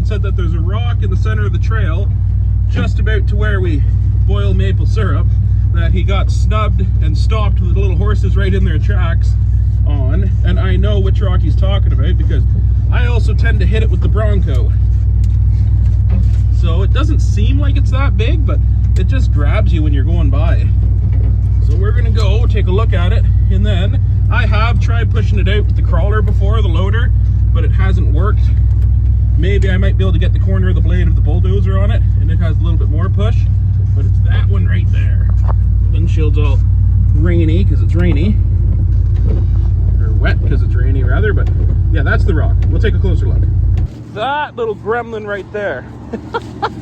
and said that there's a rock in the center of the trail, just about to where we boil maple syrup, that he got snubbed and stopped with the little horses right in their tracks on. And I know which rock he's talking about because I also tend to hit it with the Bronco. So it doesn't seem like it's that big, but it just grabs you when you're going by. So we're gonna go take a look at it, and then I have tried pushing it out with the crawler before, the loader, but it hasn't worked. Maybe I might be able to get the corner of the blade of the bulldozer on it, and it has a little bit more push, but it's that one right there. Windshield's all rainy because it's rainy, or wet because it's rainy rather, but yeah, that's the rock. We'll take a closer look. That little gremlin right there.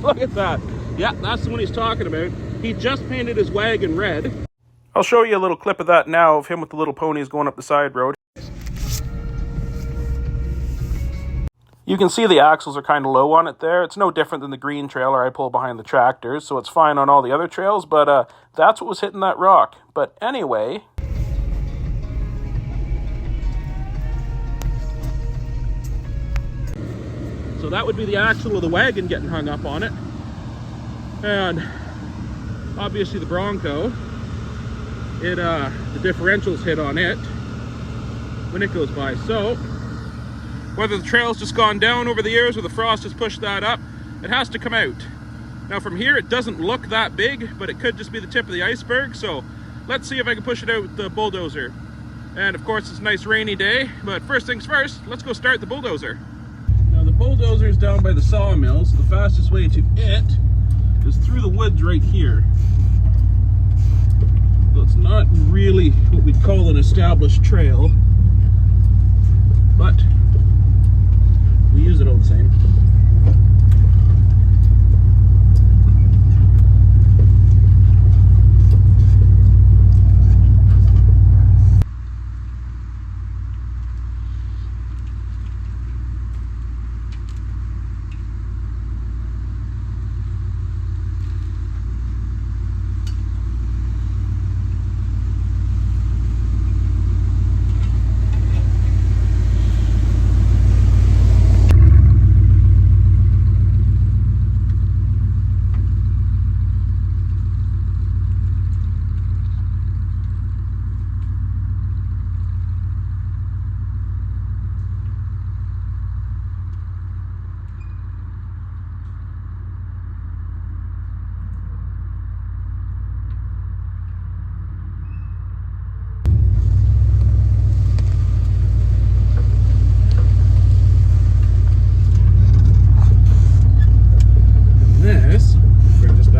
Look at that. Yeah, that's the one he's talking about. He just painted his wagon red. I'll show you a little clip of that now of him with the little ponies going up the side road. You can see the axles are kind of low on it there. It's no different than the green trailer I pull behind the tractors, so it's fine on all the other trails, but that's what was hitting that rock. But anyway... So that would be the axle of the wagon getting hung up on it. And obviously the Bronco, the differentials hit on it when it goes by. So whether the trail's just gone down over the years or the frost has pushed that up, it has to come out. Now from here it doesn't look that big, but it could just be the tip of the iceberg. So let's see if I can push it out with the bulldozer. And of course it's a nice rainy day, but first things first, let's go start the bulldozer. Now the bulldozer's down by the sawmill, so the fastest way to it is through the woods right here. So it's not really what we'd call an established trail, but we use it all the same.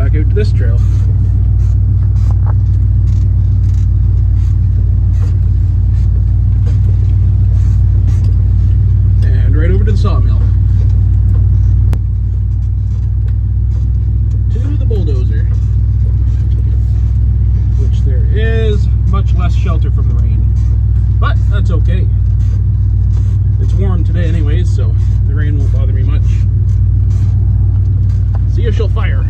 Out to this trail. And right over to the sawmill. To the bulldozer. Which there is much less shelter from the rain. But that's okay. It's warm today anyways, so the rain won't bother me much. See if she'll fire.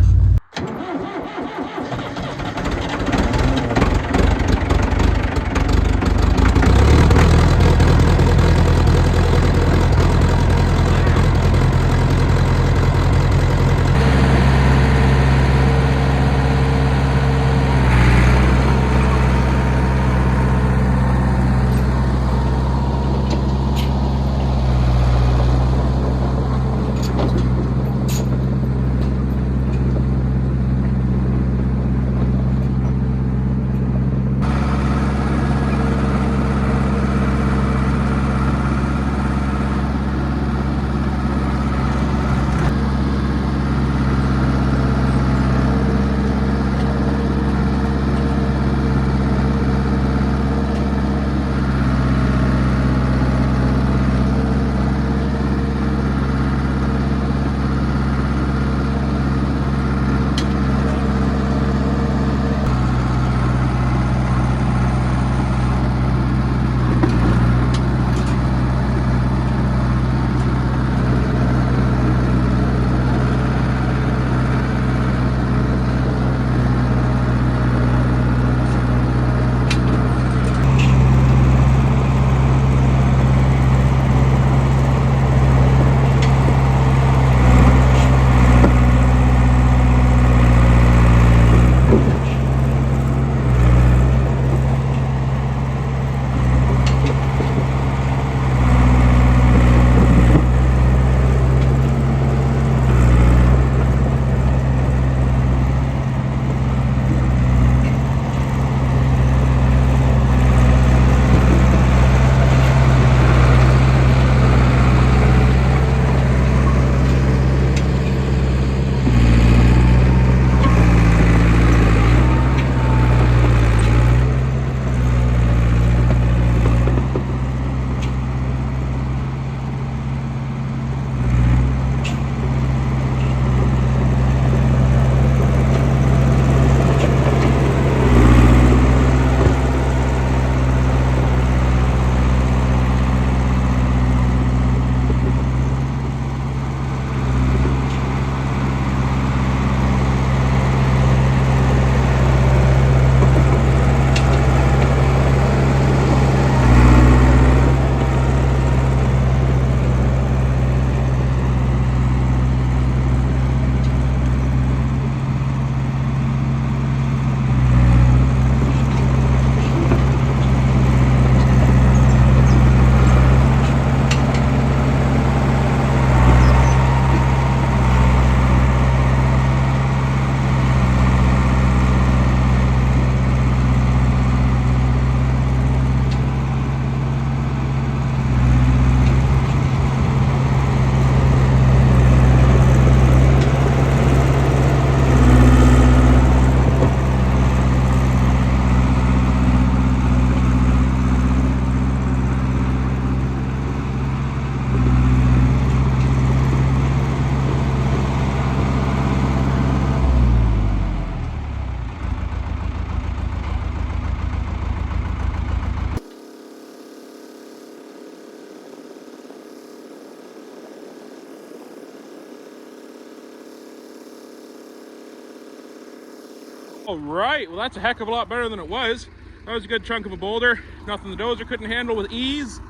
All right, well that's a heck of a lot better than it was. That was a good chunk of a boulder. Nothing the dozer couldn't handle with ease.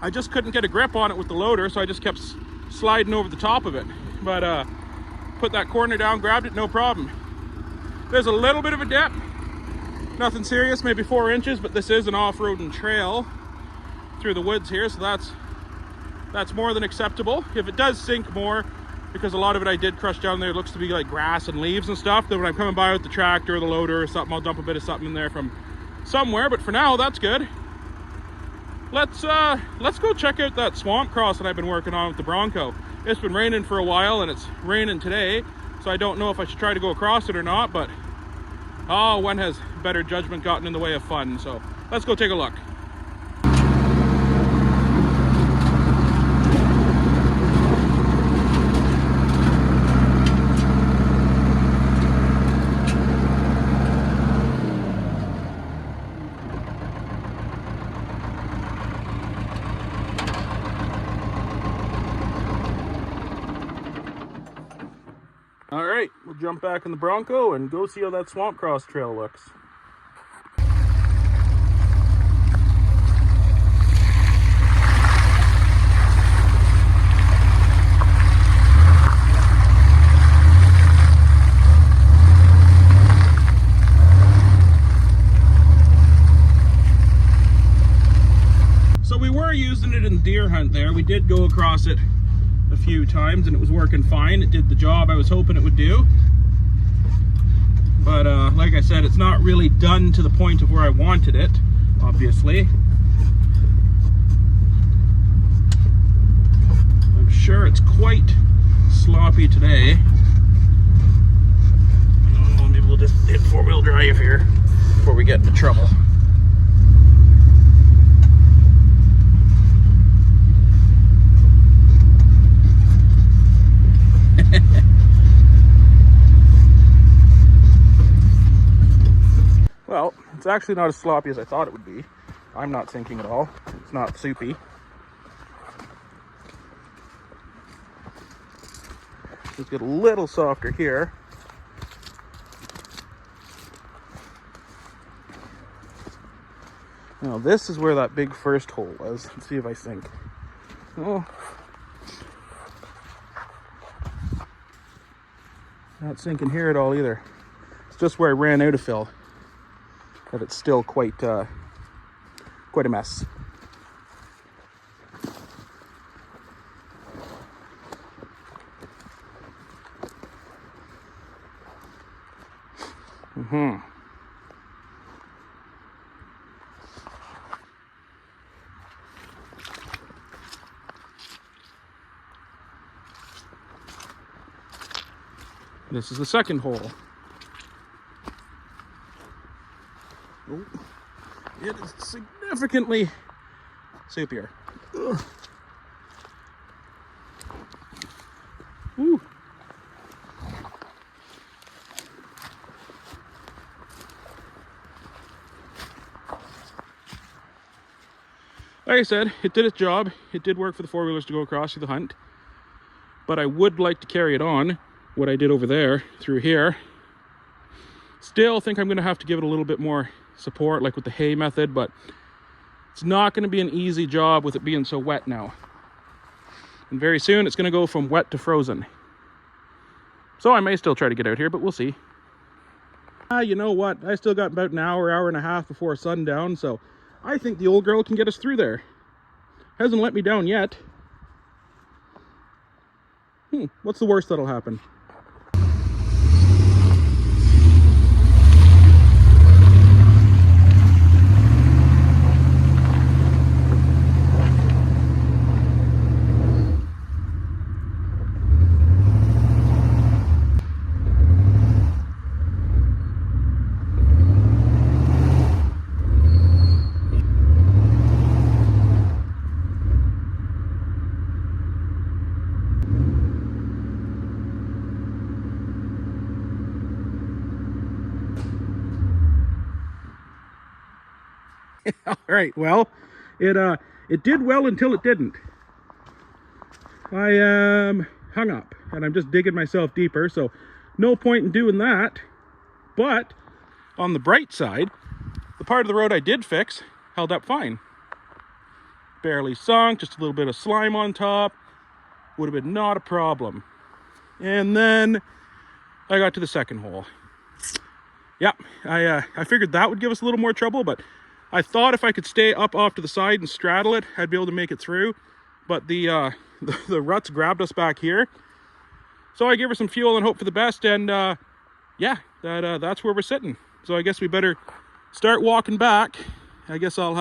I just couldn't get a grip on it with the loader, so I just kept sliding over the top of it. But put that corner down, grabbed it, no problem. There's a little bit of a dip. Nothing serious, maybe 4 inches, but this is an off-roading trail through the woods here, so that's more than acceptable. If it does sink more, because a lot of it I did crush down there, it looks to be like grass and leaves and stuff, then when I'm coming by with the tractor or the loader or something, I'll dump a bit of something in there from somewhere. But for now, that's good. Let's go check out that swamp cross that I've been working on with the Bronco. It's been raining for a while and it's raining today, so I don't know if I should try to go across it or not, but oh, when has better judgment gotten in the way of fun? So let's go take a look. All right, we'll jump back in the Bronco and go see how that swamp cross trail looks. So we were using it in the deer hunt there. We did go across it a few times and it was working fine. It did the job I was hoping it would do, but like I said, it's not really done to the point of where I wanted it, obviously. I'm sure it's quite sloppy today. Oh, maybe we'll just hit 4-wheel drive here before we get into trouble. Well, it's actually not as sloppy as I thought it would be. I'm not sinking at all. It's not soupy. Let's get a little softer here. Now this is where that big first hole was. Let's see if I sink. Oh. Not sinking here at all either. It's just where I ran out of fill. But it's still quite a mess. This is the second hole. Oh, it is significantly soupier. Ugh. Woo. Like I said, it did its job. It did work for the four-wheelers to go across through the hunt. But I would like to carry it on, what I did over there, through here. Still think I'm going to have to give it a little bit more support, like with the hay method, but it's not going to be an easy job with it being so wet now. And very soon it's going to go from wet to frozen. So I may still try to get out here, but we'll see. You know what? I still got about an hour and a half before sundown, so I think the old girl can get us through there. Hasn't let me down yet. What's the worst that'll happen? All right, well, it did well until it didn't. I hung up and I'm just digging myself deeper, so no point in doing that. But On the bright side, the part of the road I did fix held up fine. Barely sunk, just a little bit of slime on top. Would have been not a problem. And then I got to the second hole. Yeah, I figured that would give us a little more trouble, but I thought if I could stay up off to the side and straddle it, I'd be able to make it through. But the ruts grabbed us back here. So I gave her some fuel and hope for the best, and yeah, that's where we're sitting. So I guess we better start walking back. I guess I'll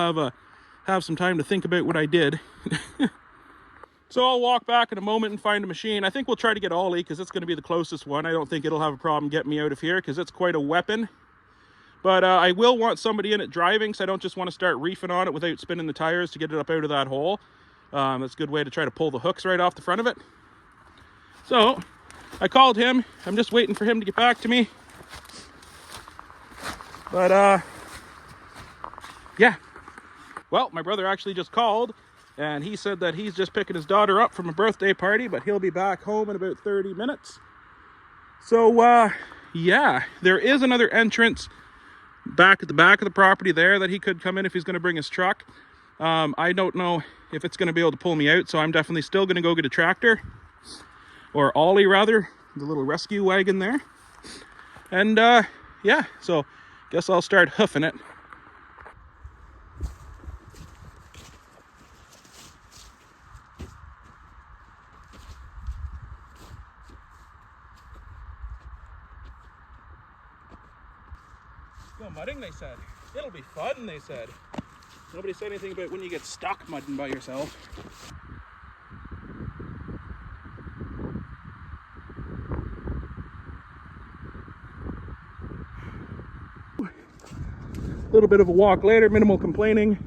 have some time to think about what I did. So I'll walk back in a moment and find a machine. I think we'll try to get Ollie because it's going to be the closest one. I don't think it'll have a problem getting me out of here because it's quite a weapon. But I will want somebody in it driving, so I don't just want to start reefing on it without spinning the tires to get it up out of that hole. That's a good way to try to pull the hooks right off the front of it. So I called him. I'm just waiting for him to get back to me. But yeah. Well, my brother actually just called, and he said that he's just picking his daughter up from a birthday party, but he'll be back home in about 30 minutes. So yeah, there is another entrance back at the back of the property there that he could come in if he's going to bring his truck. I don't know if it's going to be able to pull me out, so I'm definitely still going to go get a tractor, or Ollie rather, the little rescue wagon there. And yeah, so guess I'll start hoofing it. Go mudding, they said. It'll be fun, they said. Nobody said anything about when you get stuck mudding by yourself. A little bit of a walk later, minimal complaining.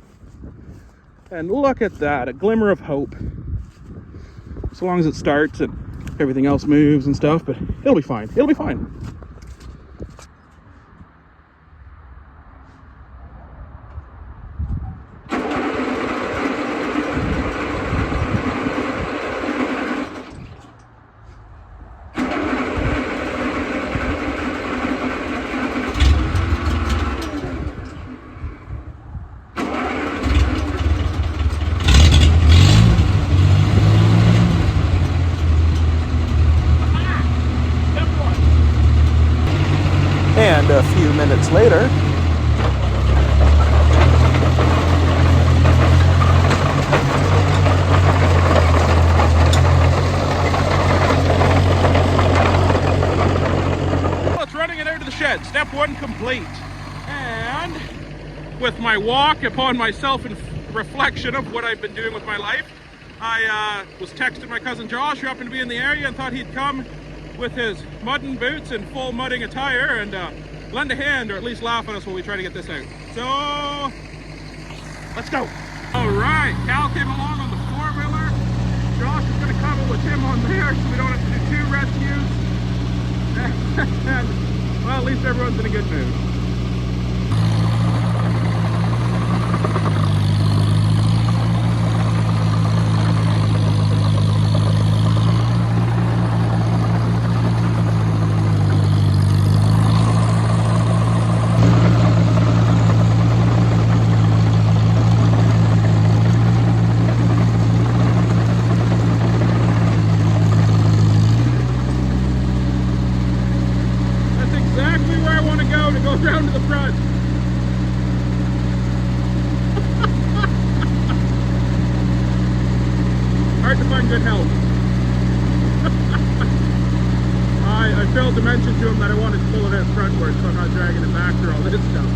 And look at that, a glimmer of hope. So long as it starts and everything else moves and stuff, but it'll be fine. It'll be fine. And a few minutes later, well, it's running it out of the shed. Step one complete. And with my walk upon my self-reflection of what I've been doing with my life, I was texting my cousin Josh, who happened to be in the area, and thought he'd come with his mudding boots and full mudding attire and lend a hand, or at least laugh at us while we try to get this out. So let's go. All right, Cal came along on the four-wheeler. Josh is going to come with him on there so we don't have to do two rescues. And, well, at least everyone's in a good mood. Down to the front. Hard to find good help. I failed to mention to him that I wanted to pull it out frontward, so I'm not dragging it back through all this stuff.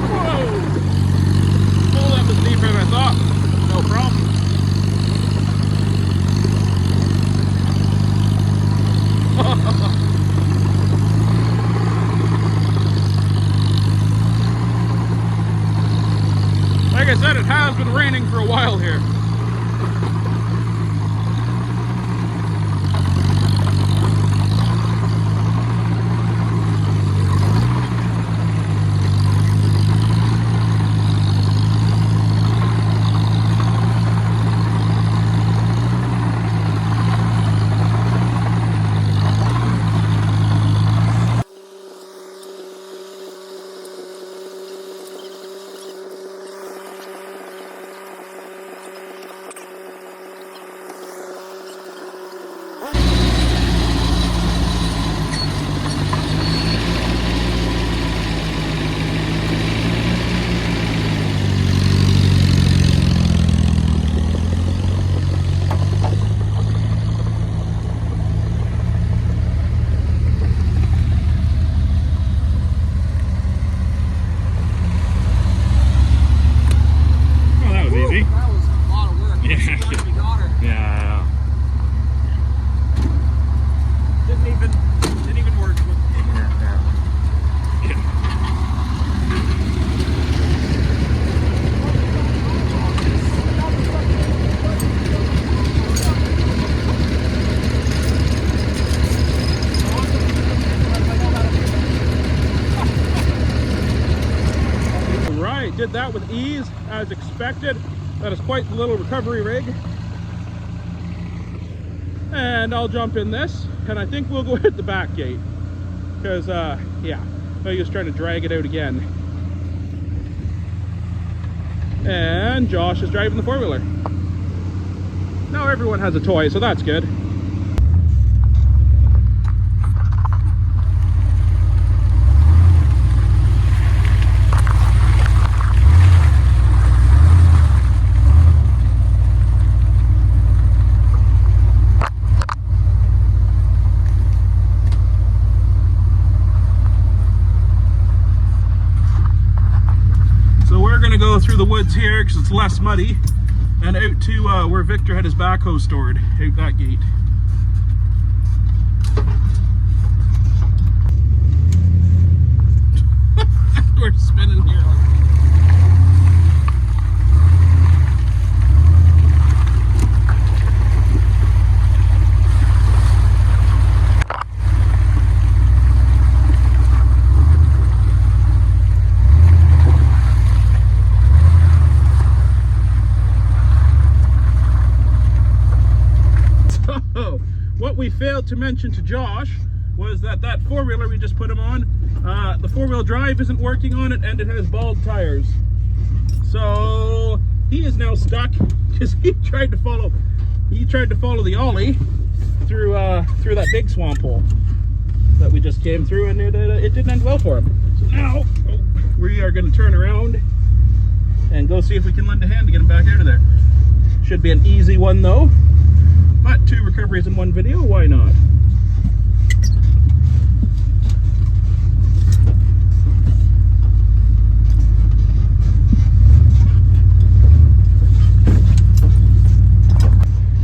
Whoa! raining for a while here. Did that with ease as expected. That is quite the little recovery rig. And I'll jump in this, and I think we'll go hit the back gate because yeah, I was trying to drag it out again. And Josh is driving the four-wheeler. Now everyone has a toy, so that's good. Go through the woods here because it's less muddy, and out to where Victor had his backhoe stored, out that gate. We're spinning here. What we failed to mention to Josh was that four-wheeler we just put him on, the four-wheel drive isn't working on it, and it has bald tires. So he is now stuck because he tried to follow the ollie through that big swamp hole that we just came through, and it didn't end well for him. So now we are going to turn around and go see if we can lend a hand to get him back out of there. Should be an easy one though. But 2 recoveries in one video, why not?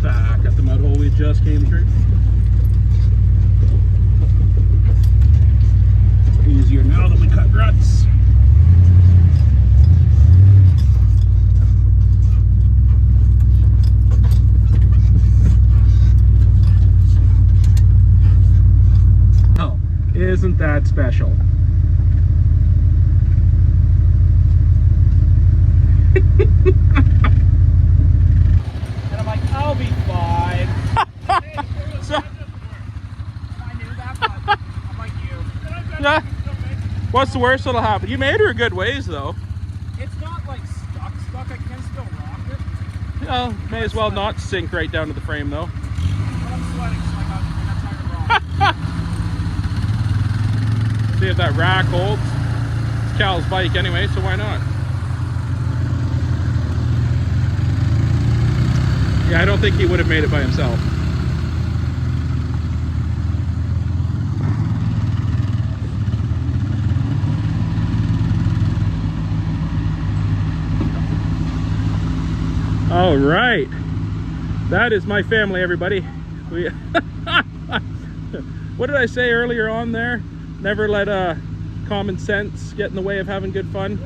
Back at the mud hole we just came through. Easier now that we cut ruts. Isn't that special? And I'm like, I'll be fine. So, I knew that, but I'm like you. yeah. What's the worst that'll happen? You made her a good ways though. It's not like stuck. I can still rock it. Well, may as well not sink right down to the frame though. But I'm sweating, so I got tire rock. See if that rack holds. It's Cal's bike anyway, so why not? Yeah, I don't think he would have made it by himself. All right, that is my family, everybody. We what did I say earlier on there? Never let common sense get in the way of having good fun.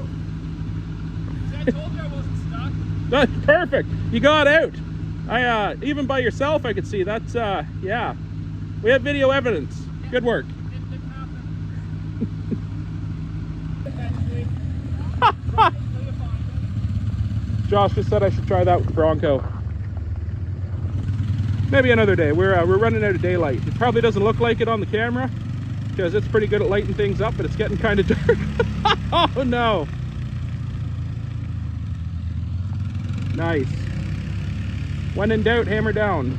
See, I told you I wasn't stuck. That's perfect. You got out. I even by yourself I could see. That's yeah. We have video evidence. Good work. It didn't happen. Josh just said I should try that with the Bronco. Maybe another day. We're running out of daylight. It probably doesn't look like it on the camera because it's pretty good at lighting things up, but it's getting kind of dark. Oh no. Nice. When in doubt, hammer down.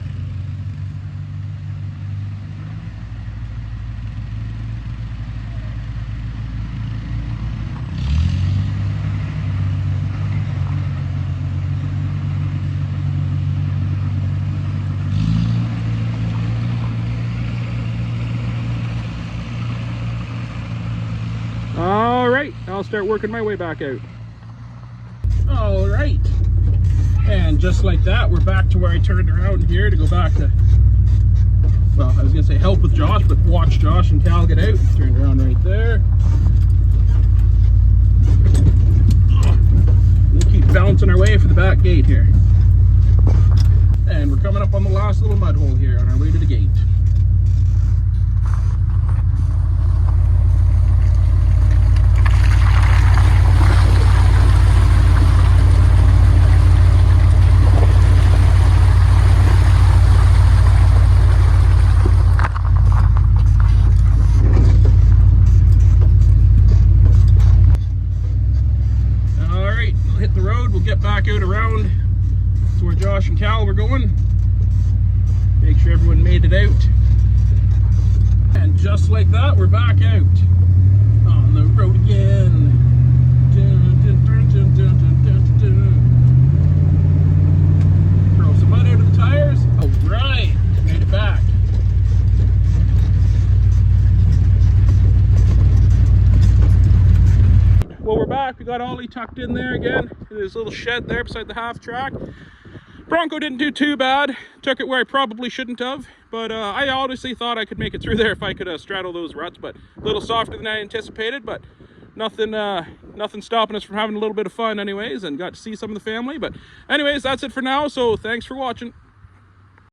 All right, I'll start working my way back out. All right, and just like that, we're back to where I turned around here to go back to, well, I was gonna say help with Josh, but watch Josh and Cal get out. Turned around right there. We'll keep bouncing our way for the back gate here. And we're coming up on the last little mud hole here on our way to the gate. Back out around to where Josh and Cal were going. Make sure everyone made it out. And just like that, we're back out on the road again. Throw some mud out of the tires. All right, made it back. Well, we're back. We got Ollie tucked in there again in his little shed there beside the half track. Bronco didn't do too bad. Took it where I probably shouldn't have, but I honestly thought I could make it through there if I could straddle those ruts, but a little softer than I anticipated, but nothing stopping us from having a little bit of fun anyways, and got to see some of the family. But anyways, that's it for now, so thanks for watching.